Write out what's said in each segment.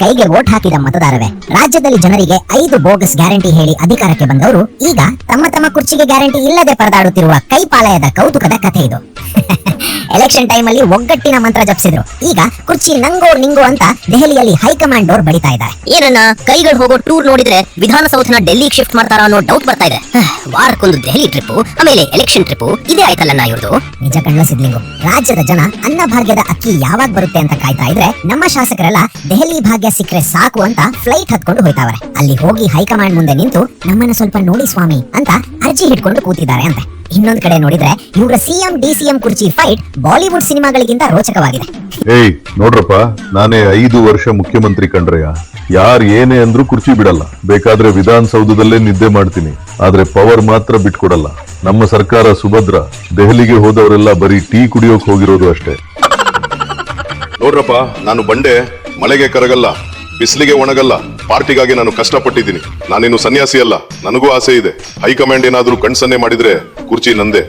ಕೈಗೆ ವೋಟ್ ಹಾಕಿದ ಮತದಾರವೇ. ರಾಜ್ಯದಲ್ಲಿ ಜನರಿಗೆ 5 ಬೋಗಸ್ ಗ್ಯಾರಂಟಿ ಹೇಳಿ ಅಧಿಕಾರಕ್ಕೆ ಬಂದವರು ಈಗ ತಮ್ಮ ತಮ್ಮ ಕುರ್ಚಿಗೆ ಗ್ಯಾರಂಟಿ ಇಲ್ಲದೆ ಪರದಾಡುತ್ತಿರುವ ಕೈಪಾಲಯದ ಕೌತುಕದ ಕಥೆ ಇದು. ಎಲೆಕ್ಷನ್ ಟೈಮ್ ಅಲ್ಲಿ ಒಗ್ಗಟ್ಟಿನ ಮಂತ್ರ ಜಪಿಸಿದ್ರು, ಈಗ ಕುರ್ಚಿ ನಂಗೋ ನಿಂಗೋ ಅಂತ ದೆಹಲಿಯಲ್ಲಿ ಹೈಕಮಾಂಡ್ ಡೋರ್ ಬಡಿತಾ ಇದ್ದಾರೆ. ಏನನ್ನ ಕೈಗಳು ಹೋಗೋ ಟೂರ್ ನೋಡಿದ್ರೆ ವಿಧಾನಸೌಧನ ಡೆಲ್ಲಿಗೆ ಶಿಫ್ಟ್ ಮಾಡ್ತಾರ ಅನ್ನೋ ಡೌಟ್ ಬರ್ತಾ ಇದೆ. ವಾರಕ್ಕೊಂದು ದೆಹಲಿ ಟ್ರಿಪ್, ಆಮೇಲೆ ಎಲೆಕ್ಷನ್ ಟ್ರಿಪ್, ಇದೇ ಆಯ್ತಲ್ಲ ಇವ್ರದು. ನಿಜ ಕಣ್ಣ ಸಿದ್ಲಿಂಗು, ರಾಜ್ಯದ ಜನ ಅನ್ನಭಾಗ್ಯದ ಅಕ್ಕಿ ಯಾವಾಗ ಬರುತ್ತೆ ಅಂತ ಕಾಯ್ತಾ ಇದ್ರೆ ನಮ್ಮ ಶಾಸಕರೆಲ್ಲ ದೆಹಲಿ ಭಾಗ್ಯ ಸಿಕ್ಕರೆ ಸಾಕು ಅಂತ ಫ್ಲೈಟ್ ಹತ್ಕೊಂಡು ಹೋಯ್ತಾವ್ರೆ. ಅಲ್ಲಿ ಹೋಗಿ ಹೈಕಮಾಂಡ್ ಮುಂದೆ ನಿಂತು ನಮ್ಮನ್ನ ಸ್ವಲ್ಪ ನೋಡಿ ಸ್ವಾಮಿ ಅಂತ ಅರ್ಜಿ ಹಿಡ್ಕೊಂಡು ಕೂತಿದ್ದಾರೆ ಅಂತೆ. ಇನ್ನೊಂದ್ ಕಡೆ ನೋಡಿದ್ರೆ ಇವರ ಸಿಎಂ ಡಿಸಿಎಂ ಕುರ್ಚಿ ಫೈಟ್ ಬಾಲಿವುಡ್ ಸಿನಿಮಾಗಳಿಗಿಂತ ರೋಚಕವಾಗಿದೆ. ಏಯ್ ನೋಡ್ರಪ್ಪ, ನಾನೇ 5 ವರ್ಷ ಮುಖ್ಯಮಂತ್ರಿ ಕಂಡ್ರಯ್ಯ. ಯಾರ್ ಏನೇ ಅಂದ್ರೂ ಕುರ್ಚಿ ಬಿಡಲ್ಲ. ಬೇಕಾದ್ರೆ ವಿಧಾನಸೌಧದಲ್ಲೇ ನಿದ್ದೆ ಮಾಡ್ತೀನಿ, ಆದ್ರೆ ಪವರ್ ಮಾತ್ರ ಬಿಟ್ಕೊಡಲ್ಲ. ನಮ್ಮ ಸರ್ಕಾರ ಸುಭದ್ರ. ದೆಹಲಿಗೆ ಹೋದವರೆಲ್ಲ ಬರೀ ಟೀ ಕುಡಿಯೋಕ್ ಹೋಗಿರೋದು ಅಷ್ಟೇ. ನೋಡ್ರಪ್ಪ, ನಾನು ಬಂಡೆ, ಮಳೆಗೆ ಕರಗಲ್ಲ, ಬಿಸಿಲಿಗೆ ಒಣಗಲ್ಲ. ಪಾರ್ಟಿಗಾಗಿ ನಾನು ಕಷ್ಟಪಟ್ಟಿದ್ದೀನಿ. ನಾನೇನು ಸನ್ಯಾಸಿ ಅಲ್ಲ, ನನಗೂ ಆಸೆ ಇದೆ. ಹೈಕಮಾಂಡ್ ಏನಾದ್ರೂ ಕಣ್ಸನ್ನೆ ಮಾಡಿದ್ರೆ ಕುರ್ಚಿ ನಂದೆ.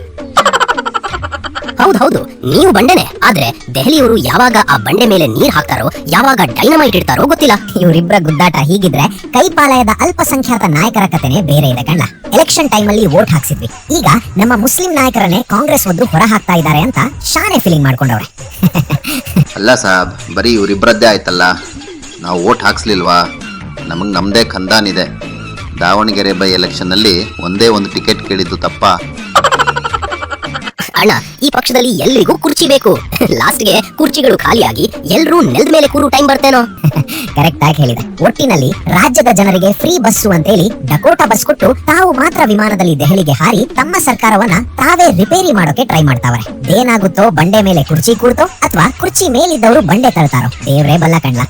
ಹೌದು, ನೀವು ಬಂಡೆನೆ. ಆದ್ರೆ ದೆಹಲಿಯವರು ಯಾವಾಗ ಆ ಬಂಡೆ ಮೇಲೆ ನೀರ್ ಹಾಕ್ತಾರೋ, ಯಾವಾಗ ಡೈನಮೈಟ್ ಇಡ್ತಾರೋ ಗೊತ್ತಿಲ್ಲ. ಇವರಿಬ್ಬರ ಗುದ್ದಾಟ ಹೀಗಿದ್ರೆ ಕೈಪಾಲಯದ ಅಲ್ಪಸಂಖ್ಯಾತ ನಾಯಕರ ಕಥೆನೆ ಬೇರೆ ಇದೆ ಕಣ್ಣ. ಎಲೆಕ್ಷನ್ ಟೈಮ್ ಅಲ್ಲಿ ವೋಟ್ ಹಾಕ್ಸಿದ್ವಿ, ಈಗ ನಮ್ಮ ಮುಸ್ಲಿಂ ನಾಯಕರನ್ನೇ ಕಾಂಗ್ರೆಸ್ ಒದ್ದು ಹೊರ ಹಾಕ್ತಾ ಇದ್ದಾರೆ ಅಂತ ಶಾನೆ ಫೀಲಿಂಗ್ ಮಾಡ್ಕೊಂಡವ್ರೆ. ಅಲ್ಲ ಸಾಬ್, ಬರೀ ಇವರಿಬ್ಬರದ್ದೇ ಆಯ್ತಲ್ಲ. ನಾವು ವೋಟ್ ಹಾಕ್ಸ್ಲಿಲ್ವಾ? ನಮಗೆ ನಮ್ಮದೇ ಖಂದಾನಿದೆ. ದಾವಣಗೆರೆ ಬೈ ಎಲೆಕ್ಷನ್ನಲ್ಲಿ ಒಂದೇ ಒಂದು ಟಿಕೆಟ್ ಕೇಳಿದ್ದು ತಪ್ಪ? ಅಣ್ಣ, ಈ ಪಕ್ಷದಲ್ಲಿ ಎಲ್ರಿಗೂ ಕುರ್ಚಿ ಬೇಕು. ಲಾಸ್ಟ್ಗೆ ಕುರ್ಚಿಗಳು ಖಾಲಿಯಾಗಿ ಎಲ್ರೂ ನೆಲದ ಮೇಲೆ ಕೂರು ಟೈಮ್ ಬರ್ತೇನೋ. ಕರೆಕ್ಟ್ ಆಗಿ ಹೇಳಿದೆ. ಒಟ್ಟಿನಲ್ಲಿ ರಾಜ್ಯದ ಜನರಿಗೆ ಫ್ರೀ ಬಸ್ಸು ಅಂತೇಳಿ ಡಕೋಟಾ ಬಸ್ ಕೊಟ್ಟು ತಾವು ಮಾತ್ರ ವಿಮಾನದಲ್ಲಿ ದೆಹಲಿಗೆ ಹಾರಿ ತಮ್ಮ ಸರ್ಕಾರವನ್ನ ತಾವೇ ರಿಪೇರಿ ಮಾಡೋಕೆ ಟ್ರೈ ಮಾಡ್ತಾವ್ರೆ. ಏನಾಗುತ್ತೋ, ಬಂಡೆ ಮೇಲೆ ಕುರ್ಚಿ ಕೂಡ್ತೋ ಅಥವಾ ಕುರ್ಚಿ ಮೇಲಿದ್ದವರು ಬಂಡೆ ತಳ್ತಾರೋ, ದೇವ್ರೇ ಬಲ್ಲ ಕಣ್ಲ.